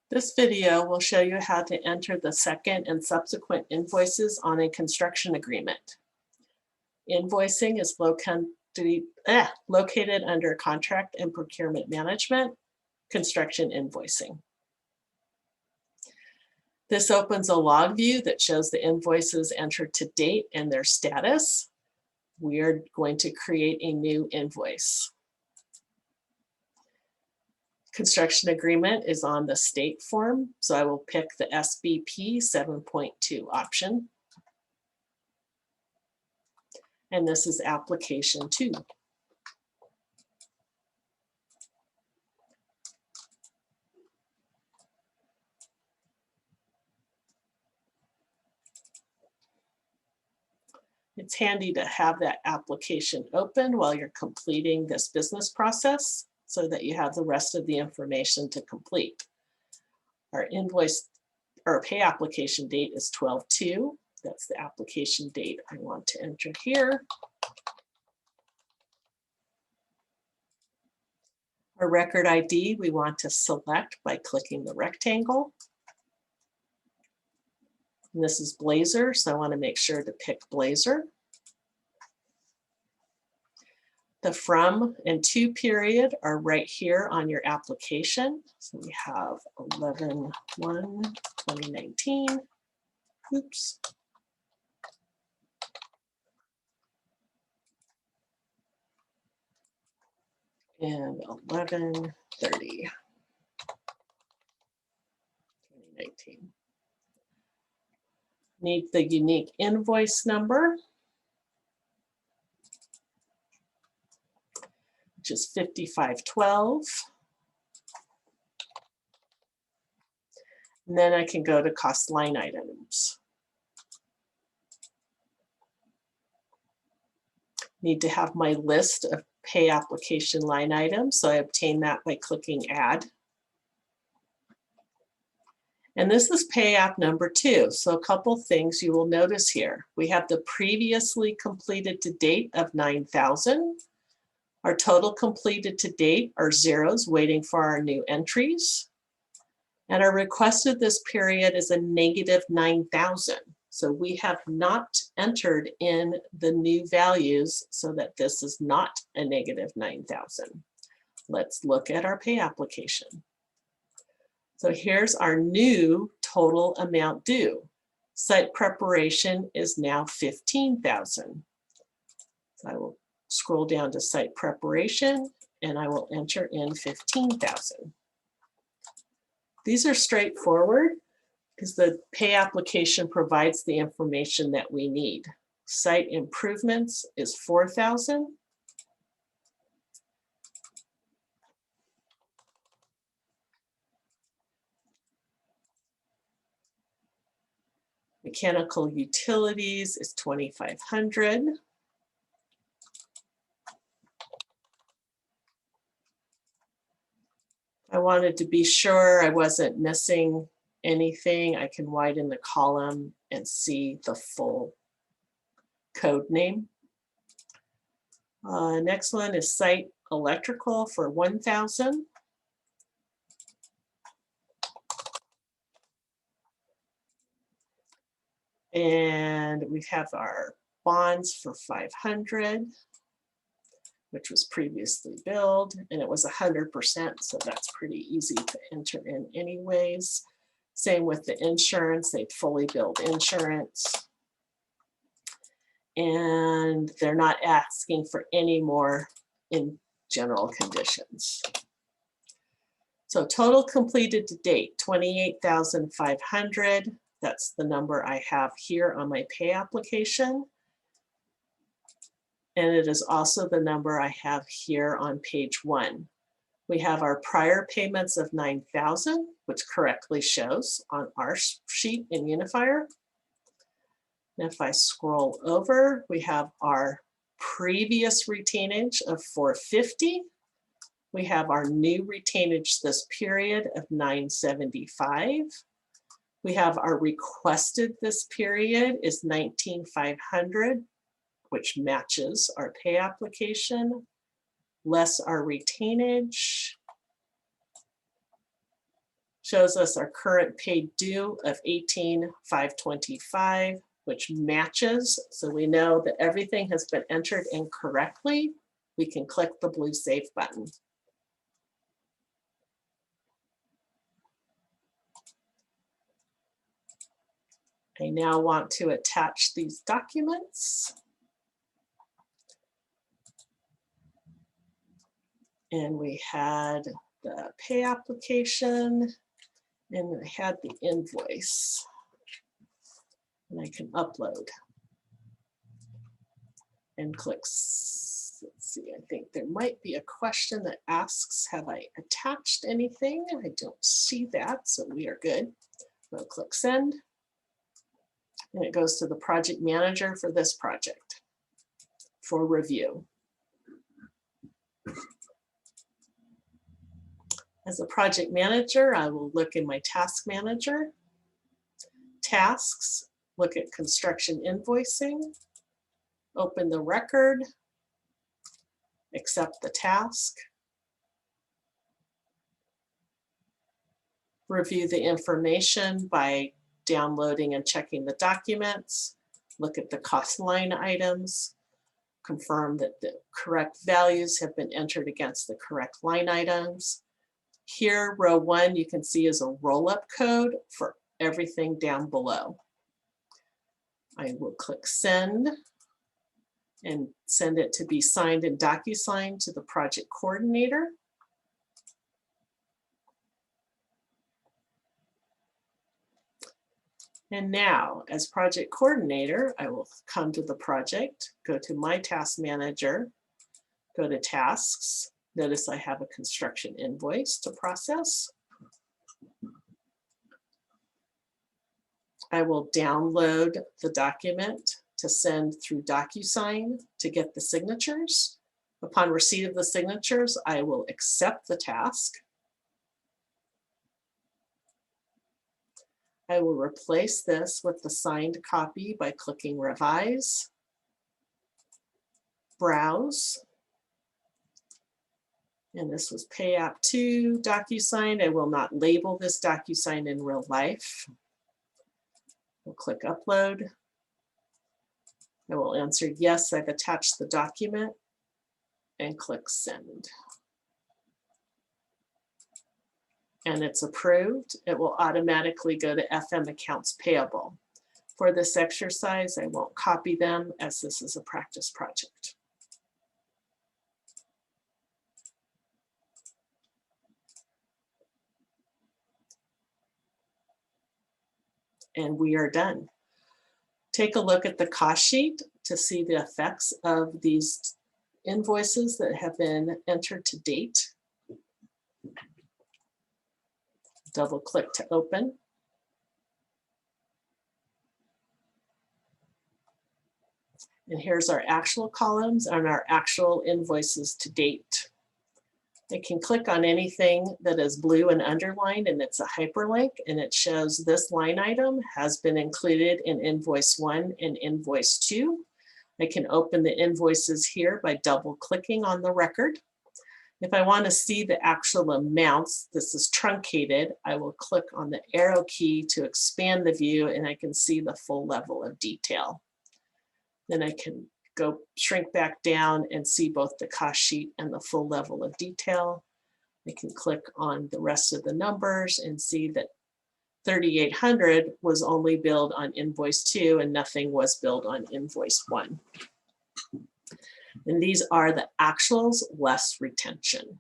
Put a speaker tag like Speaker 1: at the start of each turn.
Speaker 1: This video will show you how to enter the second and subsequent invoices on a construction agreement. Invoicing is located under Contract and Procurement Management, Construction Invoicing. This opens a log view that shows the invoices entered to date and their status. We are going to create a new invoice. Construction agreement is on the state form, so I will pick the SBP 7.2 option. And this is application 2. It's handy to have that application open while you're completing this business process, so that you have the rest of the information to complete. Our invoice or pay application date is 12/2. That's the application date I want to enter here. Our record ID we want to select by clicking the rectangle. And this is Blazer, so I want to make sure to pick Blazer. The from and to period are right here on your application. So we have 11/1/2019. Oops. And 11/30/2019. Need the unique invoice number, which is 5512. And then I can go to cost line items. Need to have my list of pay application line items, so I obtain that by clicking add. And this is pay app number 2. So a couple things you will notice here. We have the previously completed to date of 9,000. Our total completed to date are zeros waiting for our new entries. And our requested this period is a -9,000. So we have not entered in the new values so that this is not a -9,000. Let's look at our pay application. So here's our new total amount due. Site preparation is now 15,000. So I will scroll down to site preparation and I will enter in 15,000. These are straightforward because the pay application provides the information that we need. Site improvements is 4,000. Mechanical utilities is 2,500. I wanted to be sure I wasn't missing anything. I can widen the column and see the full code name. Next one is site electrical for 1,000. And we have our bonds for 500. Which was previously billed, and it was 100%, so that's pretty easy to enter in anyways. Same with the insurance, they fully billed insurance. And they're not asking for any more in general conditions. So total completed to date, 28,500. That's the number I have here on my pay application. And it is also the number I have here on page 1. We have our prior payments of 9,000, which correctly shows on our sheet in Unifier. And if I scroll over, we have our previous retainage of 450. We have our new retainage this period of 975. We have our requested this period is 19,500. Which matches our pay application, less our retainage, Shows us our current paid due of $18,525, which matches. So we know that everything has been entered in correctly. We can click the blue Save button. I now want to attach these documents. And we had the pay application and we had the invoice. And I can upload and click. Let's see, I think there might be a question that asks, have I attached anything? I don't see that, so we are good. We'll click send. And it goes to the project manager for this project for review. As a project manager, I will look in my task manager, tasks, look at construction invoicing, open the record, accept the task, review the information by downloading and checking the documents, look at the cost line items, confirm that the correct values have been entered against the correct line items. Here, row 1, you can see is a roll-up code for everything down below. I will click send and send it to be signed in DocuSign to the project coordinator. And now, as project coordinator, I will come to the project, go to my task manager, go to tasks. Notice I have a construction invoice to process. I will download the document to send through DocuSign to get the signatures. Upon receipt of the signatures, I will accept the task. I will replace this with the signed copy by clicking Revise, Browse, and this was Pay App 2 DocuSign. I will not label this DocuSign in real life. We'll click Upload. I will answer yes, I've attached the document, and click Send. And it's approved. It will automatically go to FM Accounts Payable. For this exercise, I won't copy them as this is a practice project. And we are done. Take a look at the cost sheet to see the effects of these invoices that have been entered to date. Double click to open. And here's our actual columns and our actual invoices to date. I can click on anything that is blue and underlined and it's a hyperlink and it shows this line item has been included in invoice 1 and invoice 2. I can open the invoices here by double clicking on the record. If I want to see the actual amounts, this is truncated, I will click on the arrow key to expand the view and I can see the full level of detail. Then I can go shrink back down and see both the cost sheet and the full level of detail. I can click on the rest of the numbers and see that 3,800 was only billed on invoice 2 and nothing was billed on invoice 1. And these are the actuals less retention.